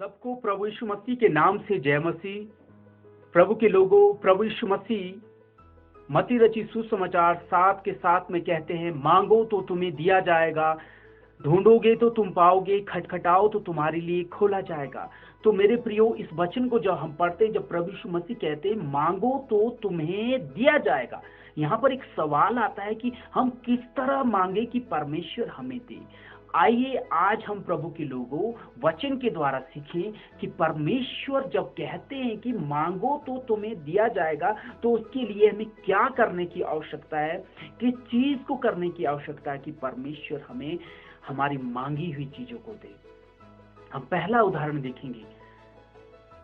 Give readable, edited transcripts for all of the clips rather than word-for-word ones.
सबको प्रभु यीशु मसीह के नाम से जय मसीह। प्रभु के लोगों, प्रभु यीशु मसीह मत्ती रचित सुसमाचार 7 के 7 में कहते हैं, मांगो तो तुम्हें दिया जाएगा, ढूंढोगे तो तुम पाओगे, खटखटाओ तो तुम्हारे लिए खोला जाएगा। तो मेरे प्रियो, इस वचन को जब हम पढ़ते हैं, जब प्रभु यीशु मसीह कहते हैं मांगो तो तुम्हें दिया जाएगा, यहाँ पर एक सवाल आता है कि हम किस तरह मांगे कि परमेश्वर हमें दे। आइए आज हम प्रभु के लोगों वचन के द्वारा सीखें कि परमेश्वर जब कहते हैं कि मांगो तो तुम्हें दिया जाएगा, तो उसके लिए हमें क्या करने की आवश्यकता है, किस चीज को करने की आवश्यकता है कि परमेश्वर हमें हमारी मांगी हुई चीजों को दे। हम पहला उदाहरण देखेंगे,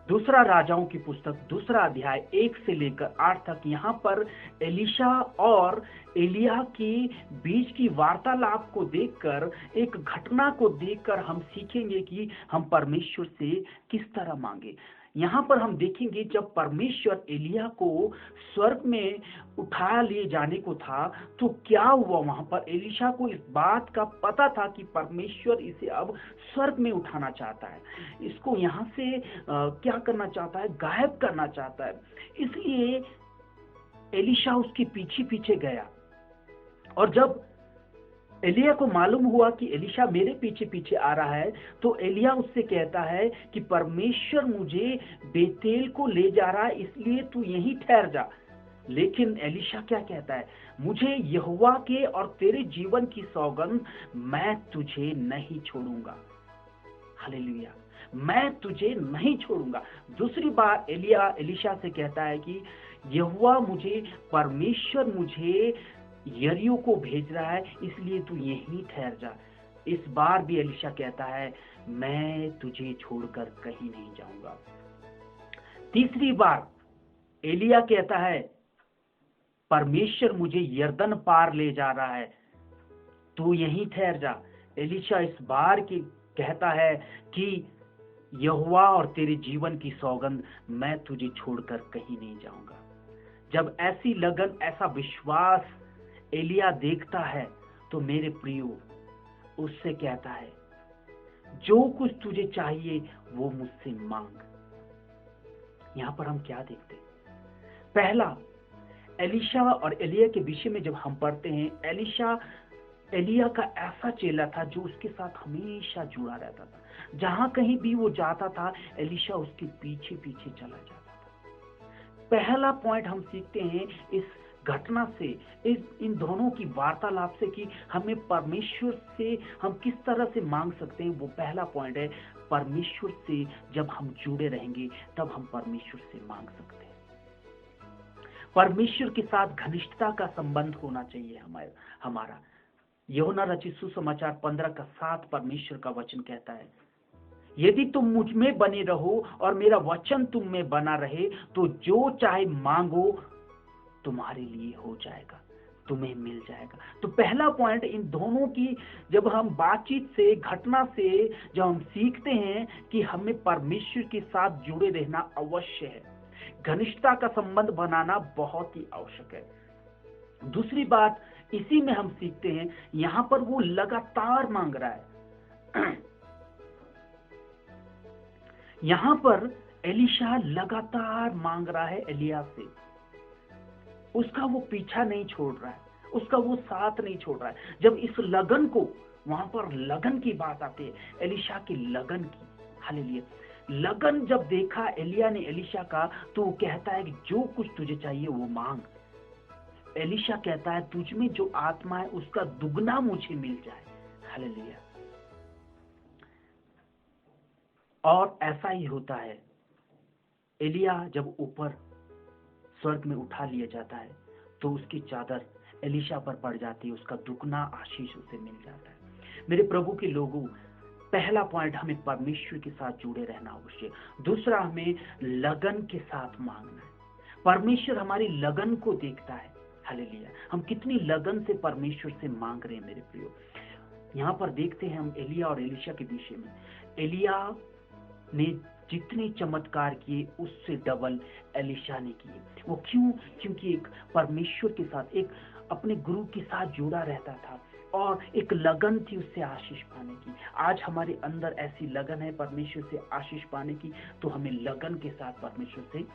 दूसरा राजाओं की पुस्तक 2 अध्याय 1 से लेकर 8 तक। यहाँ पर एलीशा और एलिया के बीच की वार्तालाप को देखकर, एक घटना को देखकर हम सीखेंगे कि हम परमेश्वर से किस तरह मांगे। यहाँ पर हम देखेंगे जब परमेश्वर एलिया को स्वर्ग में उठा लिए जाने को था, तो क्या हुआ। वहां पर एलीशा को इस बात का पता था कि परमेश्वर इसे अब स्वर्ग में उठाना चाहता है, इसको यहाँ से क्या करना चाहता है, गायब करना चाहता है। इसलिए एलीशा उसके पीछे पीछे गया, और जब एलिया को मालूम हुआ कि एलीशा मेरे पीछे पीछे आ रहा है, तो एलिया उससे कहता है कि परमेश्वर मुझे बेतेल को ले जा रहा है, इसलिए तू यहीं ठहर जा। लेकिन एलीशा क्या कहता है, मुझे यहोवा के और तेरे जीवन की सौगंध, मैं तुझे नहीं छोड़ूंगा। हालेलुया, मैं तुझे नहीं छोड़ूंगा। दूसरी बार एलिया एलीशा से कहता है कि यहोवा मुझे, परमेश्वर मुझे यरीहो को भेज रहा है, इसलिए तू यहीं ठहर जा। इस बार भी एलीशा कहता है, मैं तुझे छोड़कर कहीं नहीं जाऊंगा। तीसरी बार एलिया कहता है, परमेश्वर मुझे यरदन पार ले जा रहा है, तू यहीं ठहर जा। एलीशा इस बार की कहता है कि यहोवा और तेरे जीवन की सौगंध, मैं तुझे छोड़कर कहीं नहीं जाऊंगा। जब ऐसी लगन, ऐसा विश्वास एलिया देखता है, तो मेरे प्रियो उससे कहता है, जो कुछ तुझे चाहिए वो मुझसे मांग। यहां पर हम क्या देखते हैं, पहला, एलीशा और एलिया के विषय में जब हम पढ़ते हैं, एलीशा एलिया का ऐसा चेला था जो उसके साथ हमेशा जुड़ा रहता था। जहां कहीं भी वो जाता था, एलीशा उसके पीछे पीछे चला जाता था। पहला पॉइंट हम सीखते हैं इस घटना से, इन दोनों की वार्तालाप से, कि हमें परमेश्वर से हम किस तरह से मांग सकते हैं। वो पहला पॉइंट है, परमेश्वर से जब हम जुड़े रहेंगे तब हम परमेश्वर से मांग सकते हैं। परमेश्वर के साथ घनिष्ठता का संबंध होना चाहिए हमारा। यूहन्ना रचित सुसमाचार 15 का 7 परमेश्वर का वचन कहता है, यदि तुम मुझ में बने रहो और मेरा वचन तुम में बना रहे, तो जो चाहे मांगो तुम्हारे लिए हो जाएगा, तुम्हें मिल जाएगा। तो पहला पॉइंट, इन दोनों की जब हम बातचीत से, घटना से जब हम सीखते हैं कि हमें परमेश्वर के साथ जुड़े रहना अवश्य है, घनिष्ठता का संबंध बनाना बहुत ही आवश्यक है। दूसरी बात इसी में हम सीखते हैं, यहां पर वो लगातार मांग रहा है। यहां पर एलीशा लगातार मांग रहा है एलिया से, उसका वो पीछा नहीं छोड़ रहा है, उसका वो साथ नहीं छोड़ रहा है। जब इस लगन को, वहां पर लगन की बात आती है, एलीशा की लगन की, हालेलुया, लगन जब देखा एलिया ने एलीशा का, तो वो कहता है कि जो कुछ तुझे चाहिए वो मांग। एलीशा कहता है, तुझ में जो आत्मा है उसका दुगना मुझे मिल जाए। हालेलुया। और ऐसा ही होता है, एलिया जब ऊपर स्वर्ग में उठा लिया जाता है, तो उसकी चादर एलीशा पर पड़ जाती है, उसका दुगना आशीष उसे मिल जाता है। मेरे प्रभु के लोगों, पहला पॉइंट, हमें परमेश्वर के साथ जुड़े रहना आवश्यक। दूसरा, हमें लगन के साथ मांगना है। परमेश्वर हमारी लगन को देखता है। हालेलुया, हम कितनी लगन से परमेश्वर से मांग रहे हैं मेरे प्रियो। यहाँ पर देखते हैं हम एलिया और एलीशा के विषय में। एलिया ने जितने चमत्कार किए उससे डबल एलीशा ने किए। वो क्यों? क्योंकि एक परमेश्वर के साथ, एक अपने गुरु के साथ जुड़ा रहता था, और एक लगन थी उससे आशीष पाने की। आज हमारे अंदर ऐसी लगन है परमेश्वर से आशीष पाने की, तो हमें लगन के साथ परमेश्वर से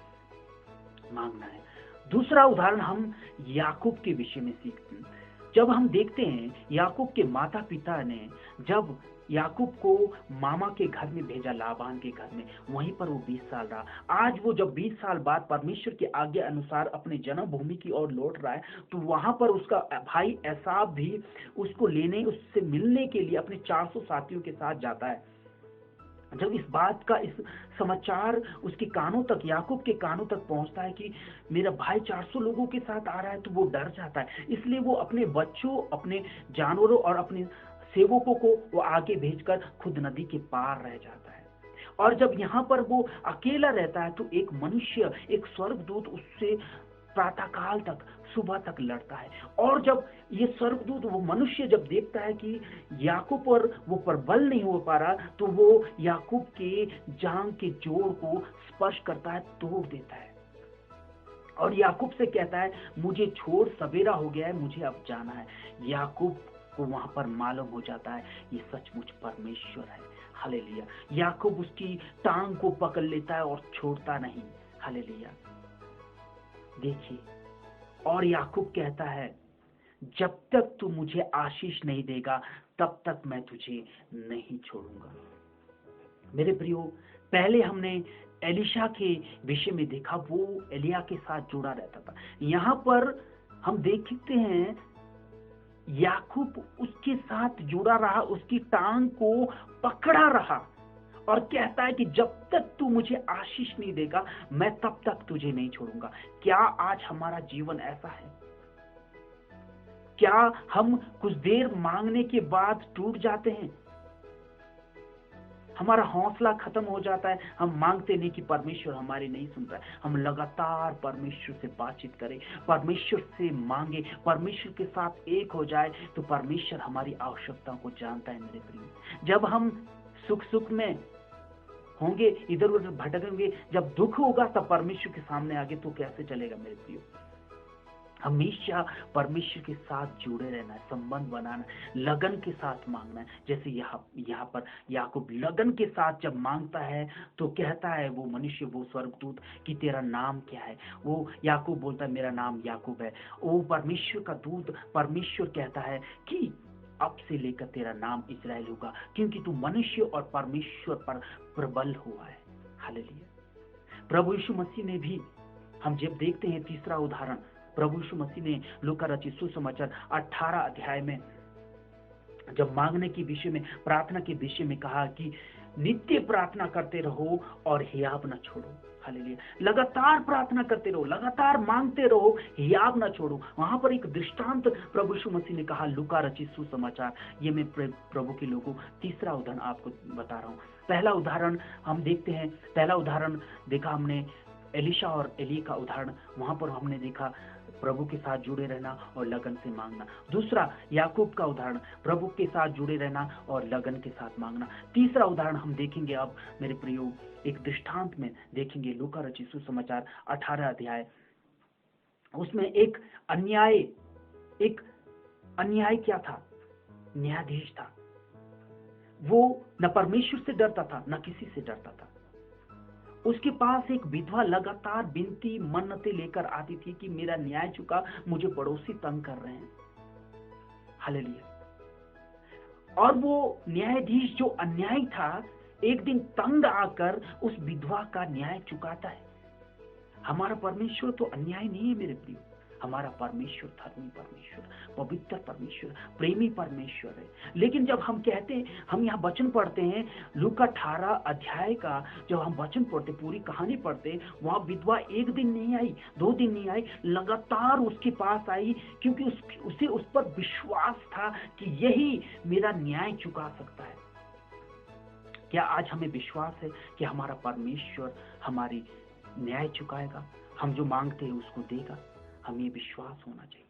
मांगना है। दूसरा उदाहरण हम याकूब के विषय में सीखते हैं। जब हम देखते हैं याकूब के माता पिता ने जब याकूब को मामा के घर में भेजा, लाबान के घर में, वहीं पर वो 20 साल रहा। आज वो जब 20 साल बाद परमेश्वर की आज्ञा अनुसार अपने जन्मभूमि की ओर लौट रहा है, तो वहां पर उसका भाई एसाव भी उसको लेने, उससे मिलने के लिए अपने 400 साथियों के साथ जाता है। जब इस बात का इस समाचार उसके कानों तक, याकूब के कानों तक पहुंचता है कि मेरा भाई 400 लोगों के साथ आ रहा है, तो वो डर जाता है। इसलिए वो अपने बच्चों, अपने जानवरों और अपने सेवकों को वो आगे भेजकर खुद नदी के पार रह जाता है। और जब यहाँ पर वो अकेला रहता है, तो एक मनुष्य, एक स्वर्गदूत उससे प्रातःकाल तक, सुबह तक लड़ता है। और जब ये स्वर्गदूत, वो मनुष्य जब देखता है कि याकूब पर वो प्रबल नहीं हो पा रहा, तो वो याकूब के जांग के जोड़ को स्पर्श करता है, तोड़ देता है और याकूब से कहता है, मुझे छोड़, सवेरा हो गया है, मुझे अब जाना है। याकूब को वहां पर मालूम हो जाता है ये सचमुच परमेश्वर है। हालेलुया। याकूब उसकी टांग को पकड़ लेता है और छोड़ता नहीं। हालेलुया। देखिए, और याकूब कहता है, जब तक तू मुझे आशीष नहीं देगा तब तक मैं तुझे नहीं छोड़ूंगा। मेरे प्रियो, पहले हमने एलिशा के विषय में देखा, वो एलिया के साथ जुड़ा रहता था। यहाँ पर हम देखते हैं याकूब उसके साथ जुड़ा रहा, उसकी टांग को पकड़ा रहा और कहता है कि जब तक तू मुझे आशीष नहीं देगा मैं तब तक तुझे नहीं छोड़ूंगा। क्या आज हमारा जीवन ऐसा है? क्या हम कुछ देर मांगने के बाद टूट जाते हैं? हमारा हौसला खत्म हो जाता है, हम मांगते नहीं कि परमेश्वर हमारी नहीं सुनता है। हम लगातार परमेश्वर से बातचीत करें, परमेश्वर से मांगे, परमेश्वर के साथ एक हो जाए, तो परमेश्वर हमारी आवश्यकताओं को जानता है। मेरे प्रिय, जब हम सुख में होंगे, इधर उधर भटकेंगे, जब दुख होगा तब परमेश्वर के सामने आगे तो कैसे चलेगा? मेरे प्रियो, हमेशा परमेश्वर के साथ जुड़े रहना है, संबंध बनाना है, लगन के साथ मांगना है। जैसे यहाँ पर याकूब लगन के साथ जब मांगता है, तो कहता है वो मनुष्य, वो स्वर्गदूत, कि तेरा नाम क्या है? वो याकूब बोलता है, मेरा नाम याकूब है। वो परमेश्वर का दूत, परमेश्वर कहता है कि अब से लेकर तेरा नाम इस्राएल होगा, क्योंकि तू मनुष्य और परमेश्वर पर प्रबल हुआ है। हालेलुया। प्रभु यीशु मसीह ने भी, हम जब देखते हैं तीसरा उदाहरण, प्रभु यीशु मसीह ने लूका रचित सुसमाचार 18 अध्याय में जब मांगने के विषय में, प्रार्थना के विषय में कहा कि नित्य प्रार्थना करते रहो और हियाब न छोड़ो। हालेलुया। लगातार प्रार्थना करते रहो, लगातार मांगते रहो, हियाब न छोड़ो। वहां पर एक दृष्टांत प्रभु यीशु मसीह ने कहा, लूका रचित सुसमाचार, ये मैं प्रभु के लोगों तीसरा उदाहरण आपको बता रहा हूँ। पहला उदाहरण हम देखते हैं, पहला उदाहरण देखा हमने एलिशा और एली का उदाहरण, वहां पर हमने देखा प्रभु के साथ जुड़े रहना और लगन से मांगना। दूसरा याकूब का उदाहरण, प्रभु के साथ जुड़े रहना और लगन के साथ मांगना। तीसरा उदाहरण हम देखेंगे अब मेरे प्रियो, एक दृष्टांत में देखेंगे, लूका रचित सुसमाचार 18 अध्याय। उसमें एक अन्याय क्या था? न्यायाधीश था। वो न परमेश्वर से डरता था, न किसी से डरता था। उसके पास एक विधवा लगातार विनती मन्नतें लेकर आती थी कि मेरा न्याय चुका, मुझे पड़ोसी तंग कर रहे हैं। हालेलुया। और वो न्यायाधीश जो अन्यायी था, एक दिन तंग आकर उस विधवा का न्याय चुकाता है। हमारा परमेश्वर तो अन्याय नहीं है मेरे प्रियो, हमारा परमेश्वर धर्मी परमेश्वर, पवित्र परमेश्वर, प्रेमी परमेश्वर है। लेकिन जब हम कहते हैं, हम यहाँ वचन पढ़ते हैं, लूका 18 अध्याय का जब हम वचन पढ़ते, पूरी कहानी पढ़ते, वहां विधवा एक दिन नहीं आई, 2 दिन नहीं आई, लगातार उसके पास आई, क्योंकि उसे उस पर विश्वास था कि यही मेरा न्याय चुका सकता है। क्या आज हमें विश्वास है कि हमारा परमेश्वर हमारी न्याय चुकाएगा? हम जो मांगते हैं उसको देगा? हमें विश्वास होना चाहिए,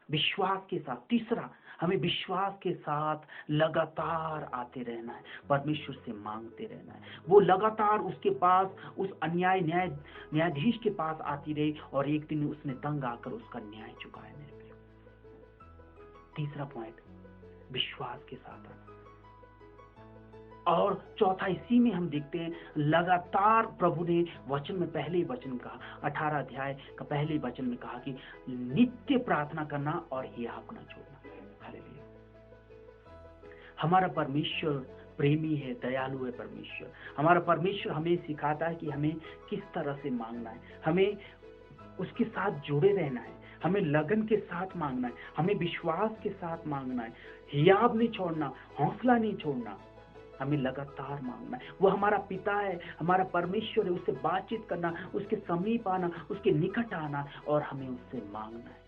विश्वास के साथ। तीसरा, हमें विश्वास के साथ लगातार आते रहना है, परमेश्वर से मांगते रहना है। वो लगातार उसके पास, उस न्यायाधीश के पास आती रही और एक दिन उसने तंग आकर उसका न्याय चुकाया। मेरे प्रिय, तीसरा पॉइंट, विश्वास के साथ आना। और चौथा, इसी में हम देखते हैं लगातार प्रभु ने वचन में पहले ही वचन कहा, 18 अध्याय का पहले वचन में कहा कि नित्य प्रार्थना करना और हियाव न छोड़ना। हालेलुया। हमारा परमेश्वर प्रेमी है, दयालु है परमेश्वर। हमारा परमेश्वर हमें सिखाता है कि हमें किस तरह से मांगना है, हमें उसके साथ जुड़े रहना है, हमें लगन के साथ मांगना है, हमें विश्वास के साथ मांगना है, हियाव नहीं छोड़ना, हौसला नहीं छोड़ना, हमें लगातार मांगना है। वो हमारा पिता है, हमारा परमेश्वर है, उससे बातचीत करना, उसके समीप आना, उसके निकट आना और हमें उससे मांगना है।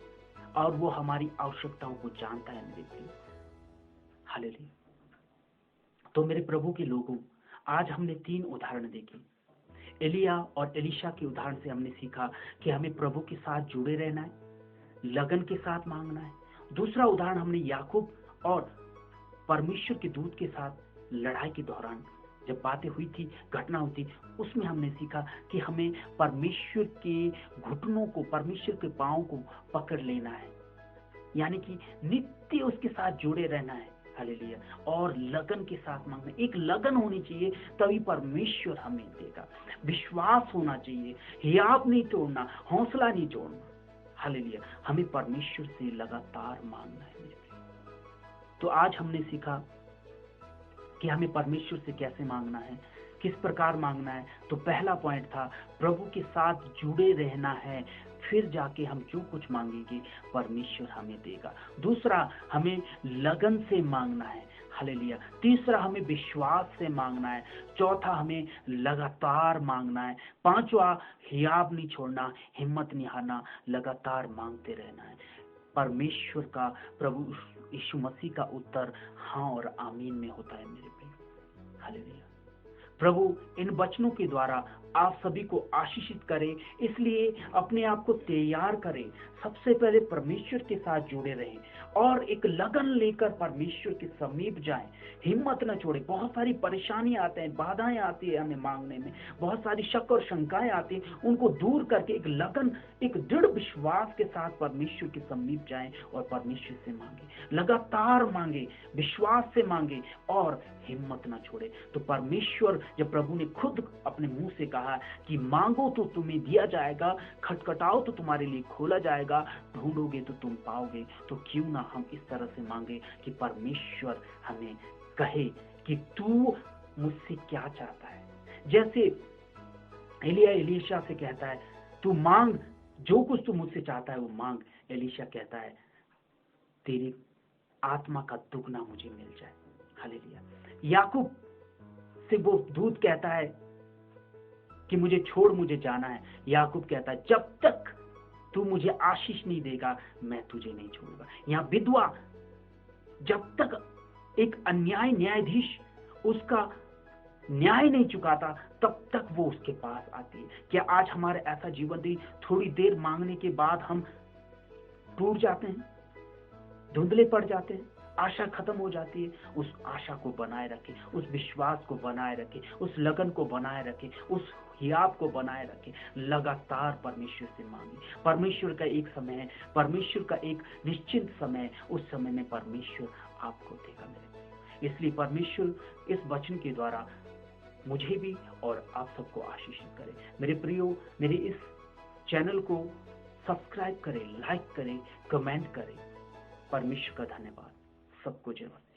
और वो हमारी आवश्यकताओं को जानता है मेरे प्रिय। हालेलुया। तो मेरे प्रभु के लोगों, आज हमने 3 उदाहरण देखे। एलिया और एलीशा के उदाहरण से हमने सीखा कि हमें प्रभु के साथ जुड़े रहना है, लगन के साथ मांगना है। दूसरा उदाहरण हमने याकूब और परमेश्वर के दूत के साथ लड़ाई के दौरान जब बातें हुई थी, घटना हुई थी, उसमें हमने सीखा कि हमें परमेश्वर के घुटनों को, परमेश्वर के पांवों को पकड़ लेना है, यानी कि नित्य उसके साथ जुड़े रहना है। हालेलुया। और लगन के साथ मांगना, एक लगन होनी चाहिए, तभी परमेश्वर हमें देगा। विश्वास होना चाहिए, हियाव नहीं तोड़ना, हौसला नहीं छोड़ना। हालेलुया। हमें परमेश्वर से लगातार मांगना है मेरे प्रिय। तो आज हमने सीखा कि हमें परमेश्वर से कैसे मांगना है, किस प्रकार मांगना है। तो पहला पॉइंट था प्रभु के साथ जुड़े रहना है, फिर जाके हम जो कुछ मांगेंगे परमेश्वर हमें देगा। दूसरा, हमें लगन से मांगना है। हालेलुया। तीसरा, हमें विश्वास से मांगना है। चौथा, हमें लगातार मांगना है। पांचवा, हियाव नहीं छोड़ना, हिम्मत नहीं हारना, लगातार मांगते रहना है। परमेश्वर का, प्रभु यीशु मसीह का उत्तर हाँ और आमीन में होता है मेरे प्रिय। हालेलुया। प्रभु इन वचनों के द्वारा आप सभी को आशीषित करें, इसलिए अपने आप को तैयार करें। सबसे पहले परमेश्वर के साथ जुड़े रहें और एक लगन लेकर परमेश्वर के समीप जाएं। हिम्मत न छोड़े। बहुत सारी परेशानियां आते हैं, बाधाएं आती है हमें मांगने में, बहुत सारी शक और शंकाएं आती हैं, उनको दूर करके एक लगन, एक दृढ़ विश्वास के साथ परमेश्वर के समीप जाएं और परमेश्वर से मांगे, लगातार मांगे, विश्वास से मांगे और हिम्मत न छोड़े। तो परमेश्वर, जब प्रभु ने खुद अपने मुंह से कहा कि मांगो तो तुम्हें दिया जाएगा, खटखटाओ तो तुम्हारे लिए खोला जाएगा, ढूंढोगे तो तुम पाओगे, तो क्यों ना हम इस तरह से मांगे कि परमेश्वर हमें कहे कि तू मुझसे क्या चाहता है। जैसे एलिया एलीशा से कहता है, तू मांग, जो कुछ तू मुझसे चाहता है वो मांग। एलीशा कहता है, तेरी आत्मा का दुगना मुझे मिल जाए। हालेलुया। याकूब से वो दूत कहता है कि मुझे छोड़, मुझे जाना है। याकूब कहता है, जब तक तू मुझे आशीष नहीं देगा मैं तुझे नहीं छोड़ूंगा। यहाँ विधवा, जब तक एक अन्याय न्यायाधीश उसका न्याय नहीं चुकाता तब तक वो उसके पास आती है। क्या आज हमारा ऐसा जीवन नहीं? थोड़ी देर मांगने के बाद हम टूट जाते हैं, धुंधले पड़ जाते हैं, आशा खत्म हो जाती है। उस आशा को बनाए रखें, उस विश्वास को बनाए रखें, उस लगन को बनाए रखें, उस हियाव को बनाए रखें। लगातार परमेश्वर से मांगे। परमेश्वर का एक समय है, परमेश्वर का एक निश्चित समय है, उस समय में परमेश्वर आपको देगा मेरे प्रिय। इसलिए परमेश्वर इस वचन के द्वारा मुझे भी और आप सबको आशीषित करे। मेरे प्रियो, मेरे इस चैनल को सब्सक्राइब करें, लाइक करें, कमेंट करें। परमेश्वर का धन्यवाद। सबको जय मसीह।